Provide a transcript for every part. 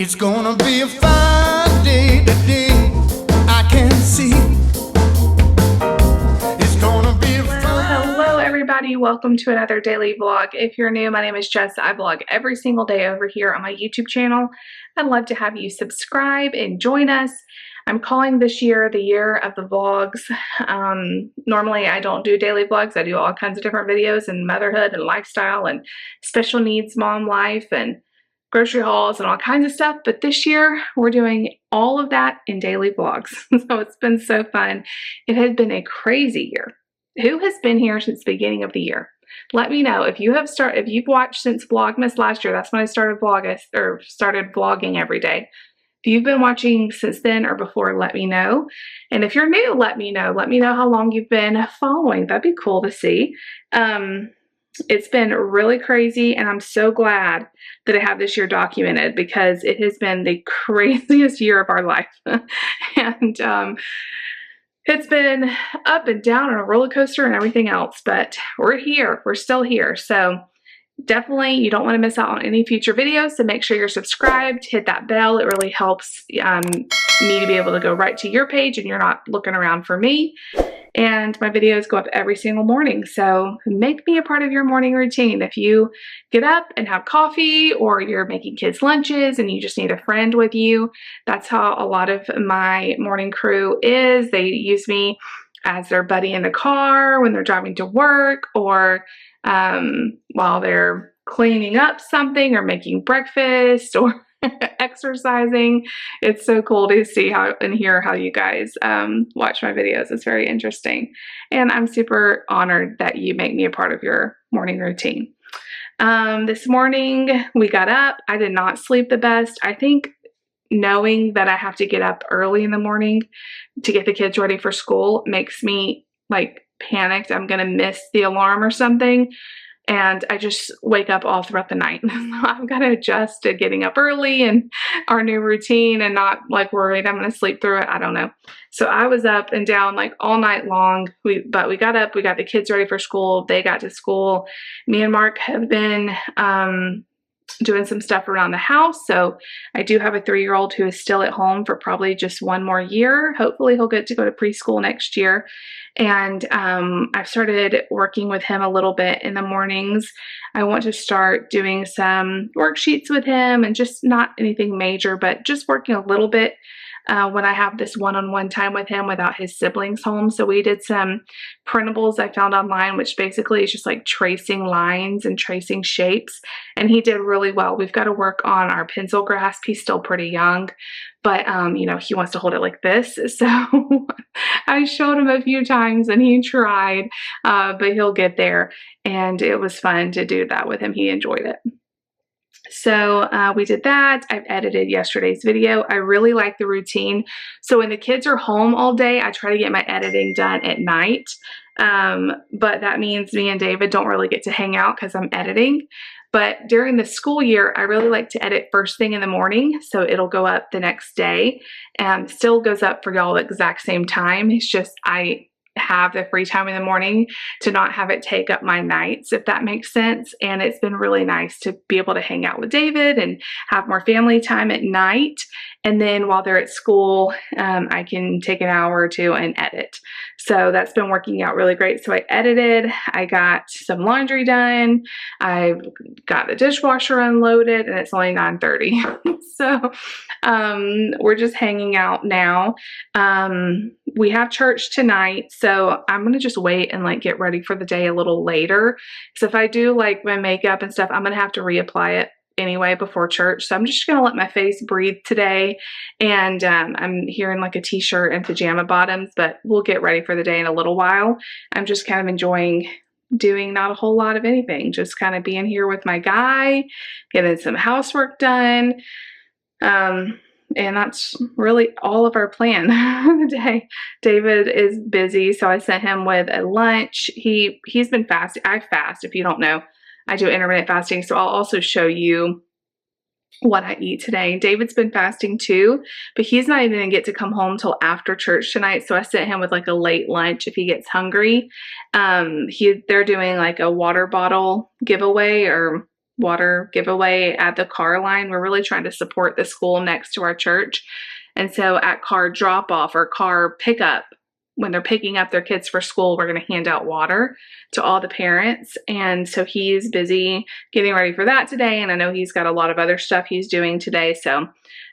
It's gonna be a fine day today, I can see. It's gonna be a Hello everybody, welcome to another daily vlog. If you're new, my name is Jess. I vlog every single day over here on my YouTube channel. I'd love to have you subscribe and join us. I'm calling this year the year of the vlogs. Normally I don't do daily vlogs. I do all kinds of different videos and motherhood and lifestyle and special needs mom life and grocery hauls and all kinds of stuff, but this year we're doing all of that in daily vlogs. So it's been so fun. It has been a crazy year. Who has been here since the beginning of the year? Let me know if you've watched since Vlogmas last year. That's when I started vlogging every day. If you've been watching since then or before, let me know. And if you're new, let me know. Let me know how long you've been following. That'd be cool to see. It's been really crazy, and I'm so glad that I have this year documented because it has been the craziest year of our life. And it's been up and down on a roller coaster and everything else, but we're here. We're still here. So definitely, you don't want to miss out on any future videos, so make sure you're subscribed, hit that bell. It really helps me to be able to go right to your page and you're not looking around for me. And my videos go up every single morning, so make me a part of your morning routine. If you get up and have coffee, or you're making kids lunches and you just need a friend with you, that's how a lot of my morning crew is. They use me as their buddy in the car when they're driving to work, or while they're cleaning up something or making breakfast or exercising. It's so cool to see and hear how you guys watch my videos. It's very interesting, and I'm super honored that you make me a part of your morning routine. This morning we got up. I did not sleep the best. I think knowing that I have to get up early in the morning to get the kids ready for school makes me like panicked I'm gonna miss the alarm or something, and I just wake up all throughout the night. I've got to adjust to getting up early and our new routine and not like worried I'm gonna sleep through it. I don't know. So I was up and down like all night long. But we got up, we got the kids ready for school, they got to school. Me and Mark have been doing some stuff around the house. So I do have a 3-year-old who is still at home for probably just one more year. Hopefully he'll get to go to preschool next year. And I've started working with him a little bit in the mornings. I want to start doing some worksheets with him, and just not anything major, but just working a little bit when I have this one-on-one time with him without his siblings home. So we did some printables I found online, which basically is just like tracing lines and tracing shapes, and he did really well. We've got to work on our pencil grasp. He's still pretty young, but you know, he wants to hold it like this. So I showed him a few times and he tried, but he'll get there, and it was fun to do that with him. He enjoyed it. So we did that. I've edited yesterday's video. I really like the routine. So when the kids are home all day, I try to get my editing done at night. But that means me and David don't really get to hang out because I'm editing. But during the school year, I really like to edit first thing in the morning, so it'll go up the next day, and still goes up for y'all the exact same time. It's just I have the free time in the morning to not have it take up my nights, if that makes sense. And it's been really nice to be able to hang out with David and have more family time at night. And then while they're at school, I can take an hour or two and edit. So that's been working out really great. So I edited, I got some laundry done, I've got the dishwasher unloaded, and it's only 9:30. So we're just hanging out now. We have church tonight, so I'm gonna just wait and like get ready for the day a little later. So if I do like my makeup and stuff, I'm gonna have to reapply it anyway before church. So I'm just gonna let my face breathe today, and I'm here in like a t-shirt and pajama bottoms, but we'll get ready for the day in a little while. I'm just kind of enjoying doing not a whole lot of anything, just kind of being here with my guy, getting some housework done. And that's really all of our plan today. David is busy, so I sent him with a lunch. He's been fasting. I fast, if you don't know. I do intermittent fasting, so I'll also show you what I eat today. David's been fasting too, but he's not even gonna get to come home till after church tonight, so I sent him with like a late lunch if he gets hungry. They're doing like a water bottle giveaway, or water giveaway at the car line. We're really trying to support the school next to our church. And so at car drop off or car pickup, when they're picking up their kids for school, we're going to hand out water to all the parents. And so he's busy getting ready for that today. And I know he's got a lot of other stuff he's doing today. So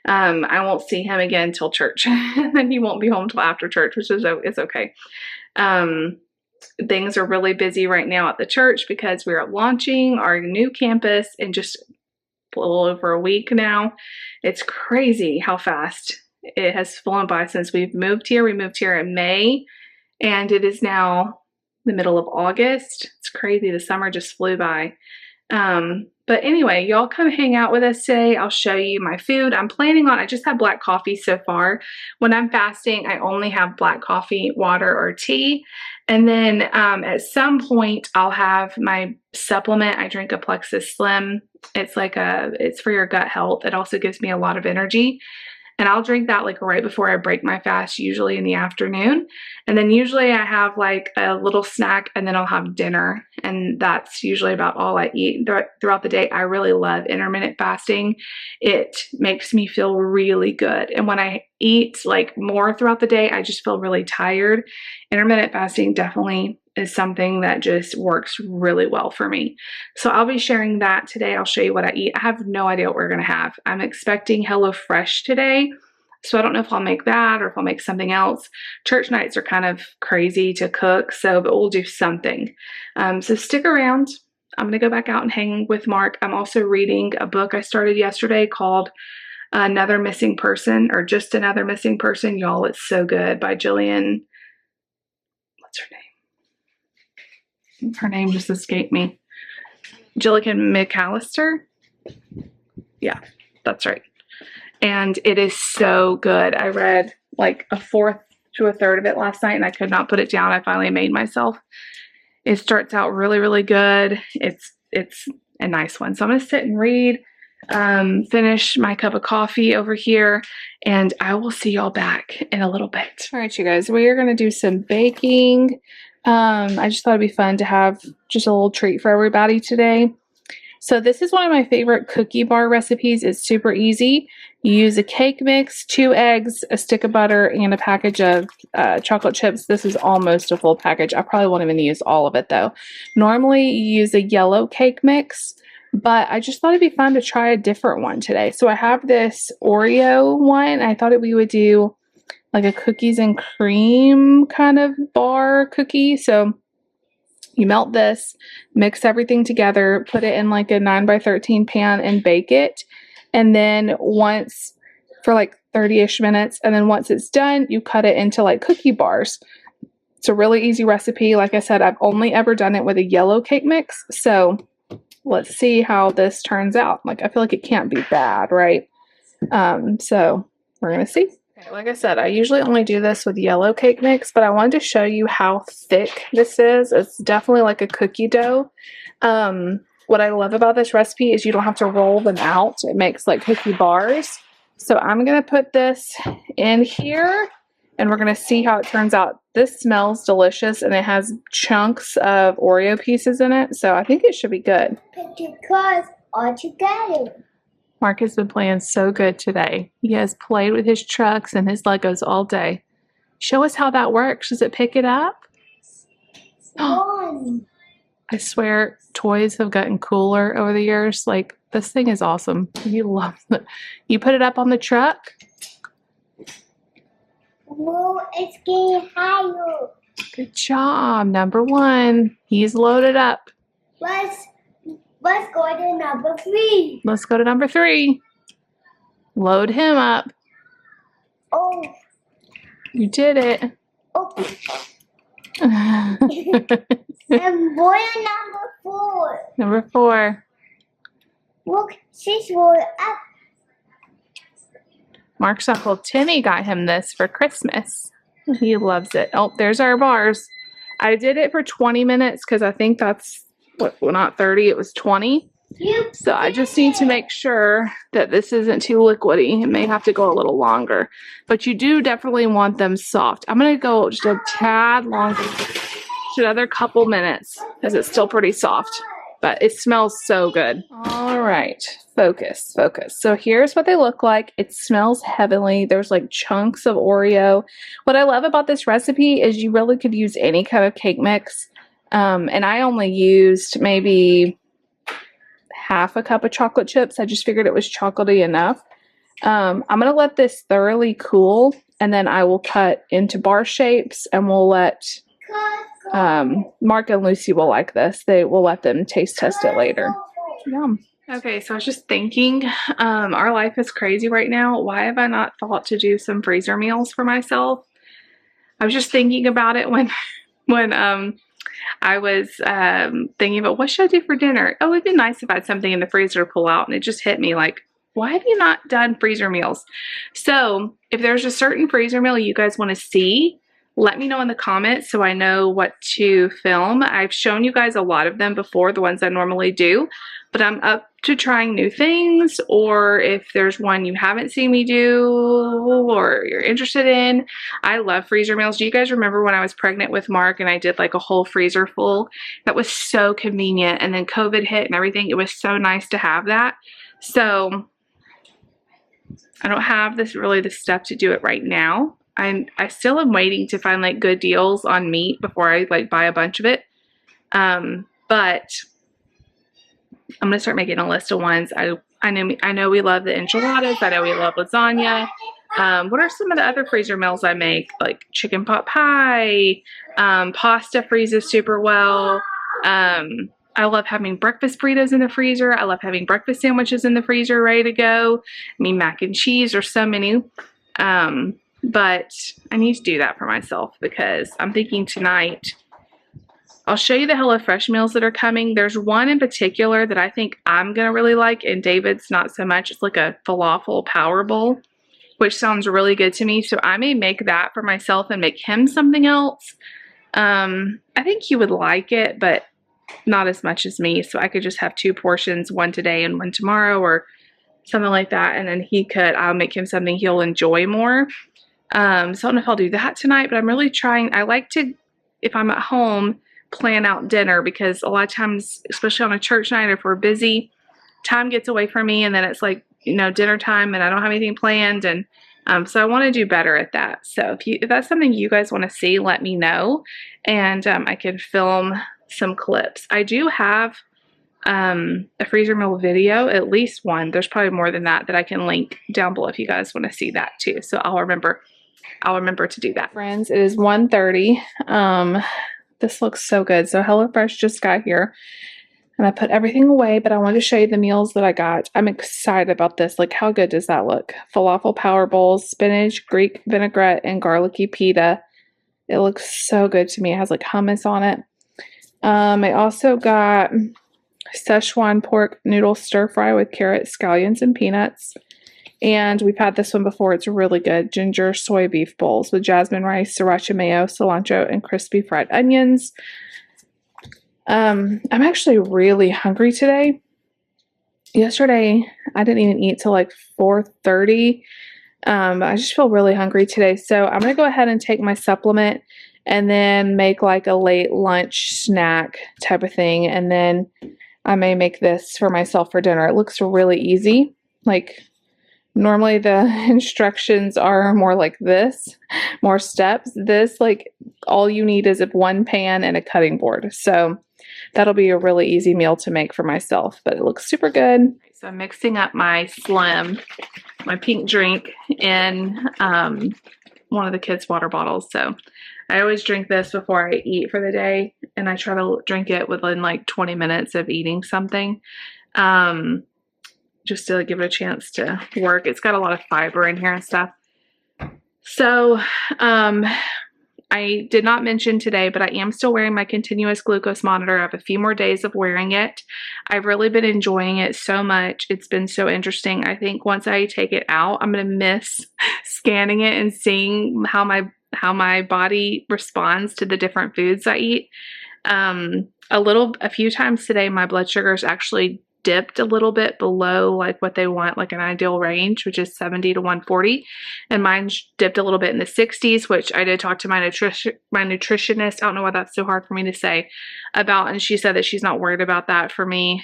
I won't see him again till church. And he won't be home till after church, which is it's okay. Things are really busy right now at the church because we're launching our new campus in just a little over a week now. It's crazy how fast it has flown by since we've moved here. We moved here in May, and it is now the middle of August. It's crazy. The summer just flew by. But anyway, y'all come hang out with us today. I'll show you my food. I just had black coffee so far. When I'm fasting, I only have black coffee, water, or tea. And then at some point, I'll have my supplement. I drink a Plexus Slim. It's for your gut health. It also gives me a lot of energy. And I'll drink that like right before I break my fast, usually in the afternoon. And then usually I have like a little snack and then I'll have dinner. And that's usually about all I eat throughout the day. I really love intermittent fasting. It makes me feel really good. And when I eat like more throughout the day, I just feel really tired. Intermittent fasting definitely is something that just works really well for me. So I'll be sharing that today. I'll show you what I eat. I have no idea what we're going to have. I'm expecting HelloFresh today. So I don't know if I'll make that or if I'll make something else. Church nights are kind of crazy to cook, but we'll do something. So stick around. I'm going to go back out and hang with Mark. I'm also reading a book I started yesterday called Another Missing Person, or Just Another Missing Person. Y'all, it's so good, by Jillian. What's her name? Her name just escaped me. Jillian McAllister? Yeah, that's right. And it is so good. I read like a fourth to a third of it last night and I could not put it down. I finally made myself. It starts out really, really good. It's a nice one. So I'm going to sit and read, finish my cup of coffee over here, and I will see y'all back in a little bit. All right, you guys, we are going to do some baking. I just thought it'd be fun to have just a little treat for everybody today. So this is one of my favorite cookie bar recipes. It's super easy. You use a cake mix, 2 eggs, a stick of butter, and a package of chocolate chips. This is almost a full package. I probably won't even use all of it though. Normally you use a yellow cake mix, but I just thought it'd be fun to try a different one today. So I have this Oreo one. I thought we would do like a cookies and cream kind of bar cookie. So you melt this, mix everything together, put it in like a 9x13 pan and bake it. And then for like 30-ish minutes. And then once it's done, you cut it into like cookie bars. It's a really easy recipe. Like I said, I've only ever done it with a yellow cake mix. So let's see how this turns out. Like, I feel like it can't be bad, right? So we're going to see. Like I said, I usually only do this with yellow cake mix, but I wanted to show you how thick this is. It's definitely like a cookie dough. What I love about this recipe is you don't have to roll them out. It makes like cookie bars. So I'm going to put this in here and we're going to see how it turns out. This smells delicious and it has chunks of Oreo pieces in it. So I think it should be good. Put your cards all together. Mark has been playing so good today. He has played with his trucks and his Legos all day. Show us how that works. Does it pick it up? One. I swear toys have gotten cooler over the years. Like, this thing is awesome. You love it. You put it up on the truck. Well, it's getting higher. Good job. Number 1. He's loaded up. Let's go to number 3. Let's go to number 3. Load him up. Oh. You did it. Oh. And boy, number 4. Number 4. Look, she's rolled up. Mark's Uncle Timmy got him this for Christmas. He loves it. Oh, there's our bars. I did it for 20 minutes because I think that's, not 30, it was 20. So I just need to make sure that this isn't too liquidy. It may have to go a little longer. But you do definitely want them soft. I'm going to go just a tad longer. Just another couple minutes because it's still pretty soft. but it smells so good. All right, focus. So here's what they look like. It smells heavenly. There's like chunks of Oreo. What I love about this recipe is you really could use any kind of cake mix. And I only used maybe half a cup of chocolate chips. I just figured it was chocolatey enough. I'm going to let this thoroughly cool, and then I will cut into bar shapes, and we'll let Mark and Lucy will like this. They will let them taste test it later. Yum. Okay, so I was just thinking, our life is crazy right now. Why have I not thought to do some freezer meals for myself? I was just thinking about it when I was thinking about what should I do for dinner. Oh, it'd be nice if I had something in the freezer to pull out, and it just hit me like, why have you not done freezer meals? So if there's a certain freezer meal you guys want to see, let me know in the comments so I know what to film. I've shown you guys a lot of them before, the ones I normally do, but I'm up to trying new things, or if there's one you haven't seen me do or you're interested in. I love freezer meals. Do you guys remember when I was pregnant with Mark and I did like a whole freezer full? That was so convenient, and then COVID hit and everything. It was so nice to have that. So I don't have the stuff to do it right now. I still am waiting to find like good deals on meat before I like buy a bunch of it. But I'm gonna start making a list of ones. I know we love the enchiladas. I know we love lasagna. What are some of the other freezer meals I make? Like chicken pot pie. Pasta freezes super well. I love having breakfast burritos in the freezer. I love having breakfast sandwiches in the freezer ready to go. I mean, mac and cheese. There's so many. But I need to do that for myself because I'm thinking tonight. I'll show you the HelloFresh meals that are coming. There's one in particular that I think I'm going to really like, and David's not so much. It's like a falafel power bowl, which sounds really good to me. So I may make that for myself and make him something else. I think he would like it, but not as much as me. So I could just have 2 portions, one today and one tomorrow or something like that. And then I'll make him something he'll enjoy more. So I don't know if I'll do that tonight, but I'm really trying. I like to, if I'm at home, plan out dinner, because a lot of times, especially on a church night, if we're busy, time gets away from me, and then it's like, dinner time and I don't have anything planned. And so I want to do better at that. So if that's something you guys want to see, let me know, and I can film some clips. I do have a freezer meal video, at least one. There's probably more than that I can link down below if you guys want to see that too. So I'll remember to do that. Friends, it is 1:30. This looks so good. So HelloFresh just got here, and I put everything away, but I wanted to show you the meals that I got. I'm excited about this. Like, how good does that look? Falafel power bowls, spinach, Greek vinaigrette, and garlicky pita. It looks so good to me. It has like hummus on it. I also got Szechuan pork noodle stir fry with carrots, scallions, and peanuts. And we've had this one before. It's really good. Ginger soy beef bowls with jasmine rice, sriracha mayo, cilantro, and crispy fried onions. I'm actually really hungry today. Yesterday, I didn't even eat till like 4:30. I just feel really hungry today. So I'm going to go ahead and take my supplement and then make like a late lunch snack type of thing. And then I may make this for myself for dinner. It looks really easy. Like, normally the instructions are more like this, more steps. This, like, all you need is one pan and a cutting board. So that'll be a really easy meal to make for myself, but it looks super good. So I'm mixing up my Slim, my pink drink, in one of the kids' water bottles. So I always drink this before I eat for the day, and I try to drink it within like 20 minutes of eating something. Just to give it a chance to work. It's got a lot of fiber in here and stuff. So, I did not mention today, but I am still wearing my continuous glucose monitor. I have a few more days of wearing it. I've really been enjoying it so much. It's been so interesting. I think once I take it out, I'm going to miss scanning it and seeing how my body responds to the different foods I eat. A few times today, my blood sugars actually dipped a little bit below like what they want, like an ideal range, which is 70 to 140. And mine's dipped a little bit in the 60s, which I did talk to my nutritionist. I don't know why that's so hard for me to say about, and she said that she's not worried about that for me.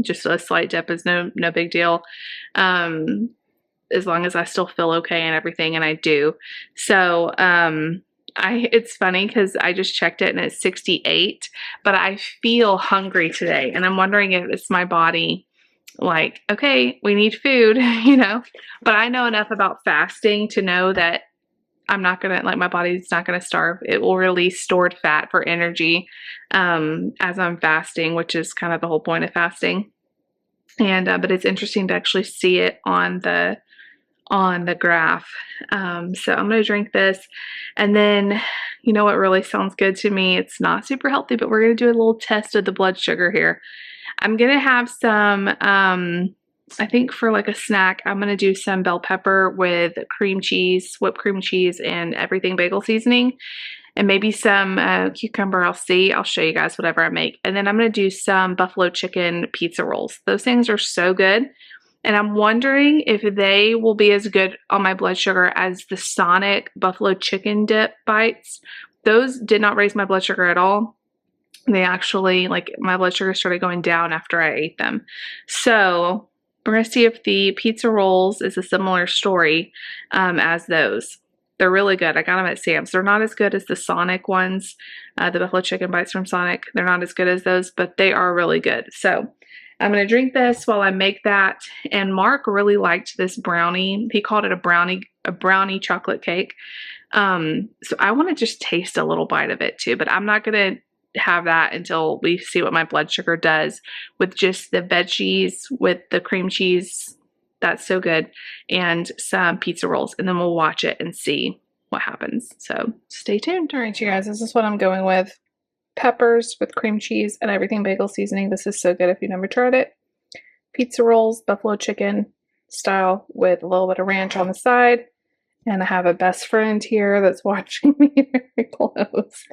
Just a slight dip is no big deal. As long as I still feel okay and everything, and I do. So, it's funny because I just checked it and it's 68, but I feel hungry today, and I'm wondering if it's my body like, okay, we need food, you know, but I know enough about fasting to know that I'm not gonna, like, my body's not gonna starve. It will release stored fat for energy as I'm fasting, which is kind of the whole point of fasting. And but it's interesting to actually see it on the graph. So I'm going to drink this, and then, you know what really sounds good to me? It's not super healthy, but we're going to do a little test of the blood sugar here. I'm going to have some, I think for like a snack, I'm going to do some bell pepper with cream cheese, whipped cream cheese, and everything bagel seasoning, and maybe some cucumber. I'll see. I'll show you guys whatever I make. And then I'm going to do some buffalo chicken pizza rolls. Those things are so good. And I'm wondering if they will be as good on my blood sugar as the Sonic buffalo chicken dip bites. Those did not raise my blood sugar at all. They actually, like, my blood sugar started going down after I ate them. So we're going to see if the pizza rolls is a similar story as those. They're really good. I got them at Sam's. They're not as good as the Sonic ones, the buffalo chicken bites from Sonic. They're not as good as those, but they are really good. So I'm going to drink this while I make that. And Mark really liked this brownie. He called it a brownie chocolate cake. So I want to just taste a little bite of it too, but I'm not going to have that until we see what my blood sugar does with just the veggies, with the cream cheese. That's so good. And some pizza rolls, and then we'll watch it and see what happens. So stay tuned. All right, you guys, this is what I'm going with. Peppers with cream cheese and everything bagel seasoning. This is so good if you've never tried it. Pizza rolls, buffalo chicken style, with a little bit of ranch on the side. And I have a best friend here that's watching me very close.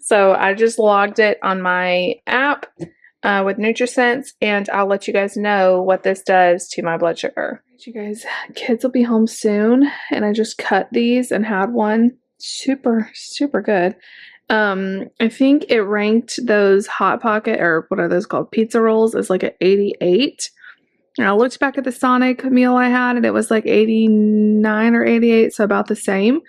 So I just logged it on my app with NutriSense, and I'll let you guys know what this does to my blood sugar. You guys, kids will be home soon, and I just cut these and had one. Super, super good. I think it ranked those Hot Pocket, or what are those called, pizza rolls, as like an 88. And I looked back at the Sonic meal I had, and it was like 89 or 88, so about the same.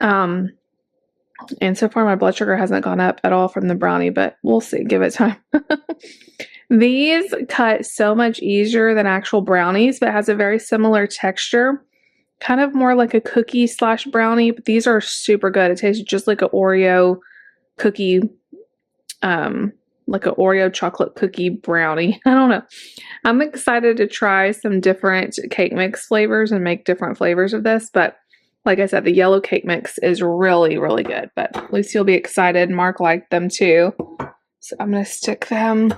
And so far my blood sugar hasn't gone up at all from the brownie, but we'll see. Give it time. These cut so much easier than actual brownies, but has a very similar texture. Kind of more like a cookie slash brownie, but these are super good. It tastes just like an Oreo cookie, like an Oreo chocolate cookie brownie. I don't know. I'm excited to try some different cake mix flavors and make different flavors of this, but like I said, the yellow cake mix is really, really good. But Lucy will be excited. Mark liked them too. So I'm going to stick them.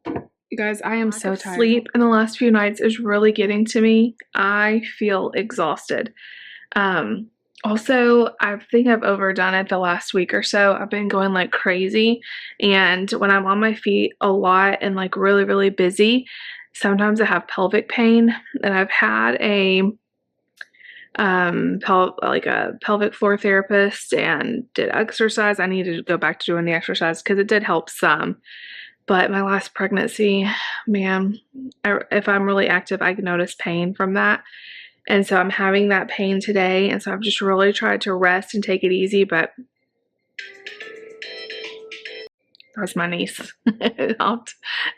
You guys, I am so tired. Sleep in the last few nights is really getting to me. I feel exhausted. Also, I think I've overdone it the last week or so. I've been going like crazy, and when I'm on my feet a lot and like really, really busy, sometimes I have pelvic pain, and I've had a pelvic floor therapist and did exercise. I need to go back to doing the exercise because it did help some. But my last pregnancy, man, if I'm really active, I can notice pain from that. And so I'm having that pain today. And so I've just really tried to rest and take it easy. But that's my niece. I'll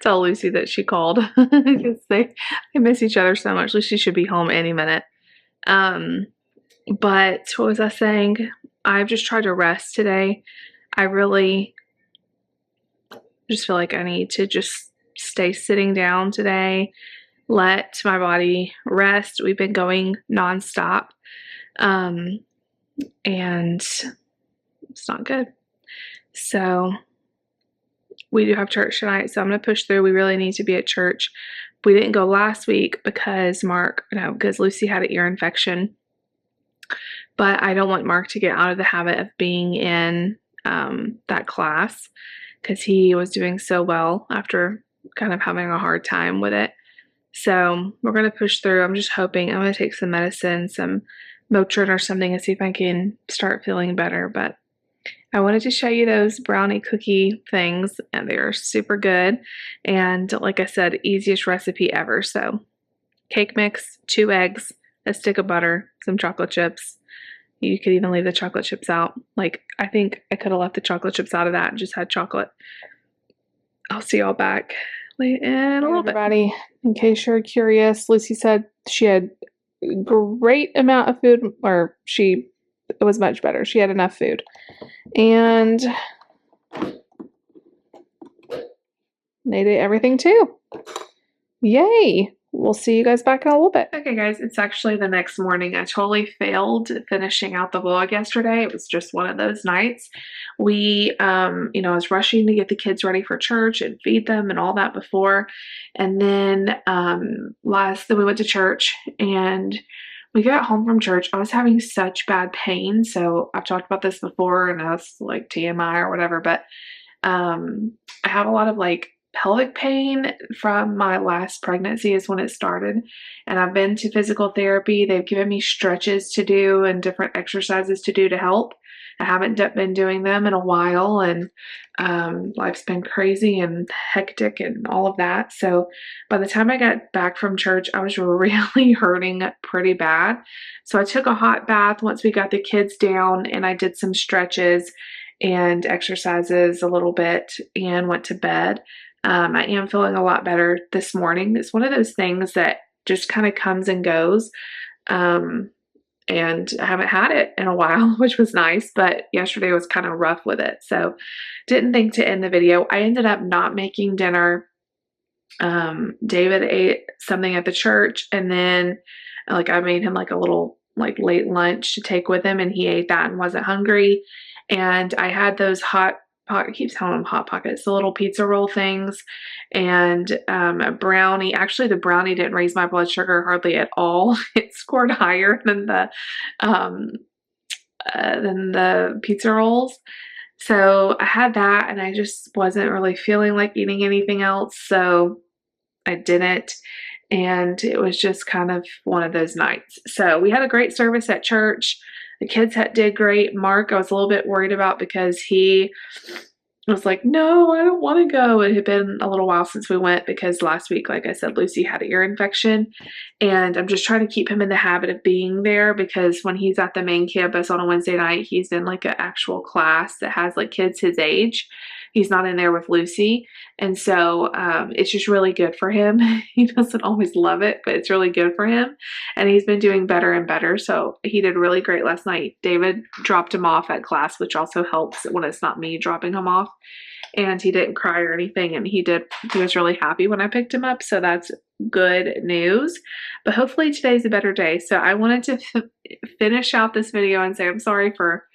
tell Lucy that she called because they miss each other so much. Lucy should be home any minute. But what was I saying? I've just tried to rest today. I really just feel like I need to just stay sitting down today, let my body rest. We've been going nonstop, and it's not good. So we do have church tonight, so I'm going to push through. We really need to be at church. We didn't go last week because because Lucy had an ear infection, but I don't want Mark to get out of the habit of being in that class, because he was doing so well after kind of having a hard time with it. So we're going to push through. I'm just hoping I'm going to take some medicine, some Motrin or something, and see if I can start feeling better. But I wanted to show you those brownie cookie things, and they're super good. And like I said, easiest recipe ever. So cake mix, 2 eggs, a stick of butter, some chocolate chips. You could even leave the chocolate chips out. Like, I think I could have left the chocolate chips out of that and just had chocolate. I'll see y'all back in a little bit. Everybody, in case you're curious, Lucy said she had a great amount of food, or it was much better. She had enough food. And they did everything too. Yay! We'll see you guys back in a little bit. Okay, guys, it's actually the next morning. I totally failed finishing out the vlog yesterday. It was just one of those nights. We, I was rushing to get the kids ready for church and feed them and all that before. And then we went to church, and we got home from church. I was having such bad pain. So I've talked about this before, and that's like TMI or whatever, but I have a lot of like pelvic pain from my last pregnancy is when it started, and I've been to physical therapy. They've given me stretches to do and different exercises to do to help. I haven't been doing them in a while, and life's been crazy and hectic and all of that. So by the time I got back from church, I was really hurting pretty bad. So I took a hot bath once we got the kids down, and I did some stretches and exercises a little bit and went to bed. I am feeling a lot better this morning. It's one of those things that just kind of comes and goes. And I haven't had it in a while, which was nice, but yesterday was kind of rough with it. So didn't think to end the video. I ended up not making dinner. David ate something at the church, and then I made him like a little late lunch to take with him, and he ate that and wasn't hungry. And I had those I keep telling them Hot Pockets, the little pizza roll things, and a brownie. Actually, the brownie didn't raise my blood sugar hardly at all. It scored higher than the pizza rolls. So I had that, and I just wasn't really feeling like eating anything else, so I didn't. And it was just kind of one of those nights. So we had a great service at church. The kids did great. Mark, I was a little bit worried about because he was like, no, I don't want to go. It had been a little while since we went because last week, like I said, Lucy had an ear infection. And I'm just trying to keep him in the habit of being there, because when he's at the main campus on a Wednesday night, he's in like an actual class that has like kids his age. He's not in there with Lucy. And so it's just really good for him. He doesn't always love it, but it's really good for him. And he's been doing better and better. So he did really great last night. David dropped him off at class, which also helps when it's not me dropping him off. And he didn't cry or anything. And he was really happy when I picked him up. So that's good news. But hopefully today's a better day. So I wanted to finish out this video and say I'm sorry for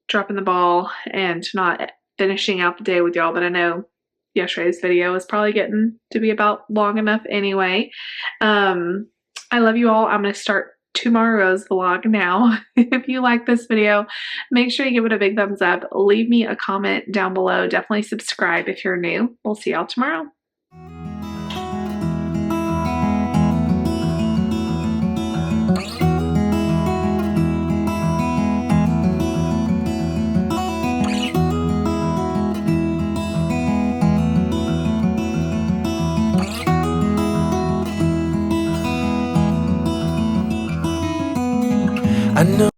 dropping the ball and not finishing out the day with y'all, but I know yesterday's video is probably getting to be about long enough anyway. I love you all. I'm going to start tomorrow's vlog now. If you like this video, make sure you give it a big thumbs up. Leave me a comment down below. Definitely subscribe if you're new. We'll see y'all tomorrow. I know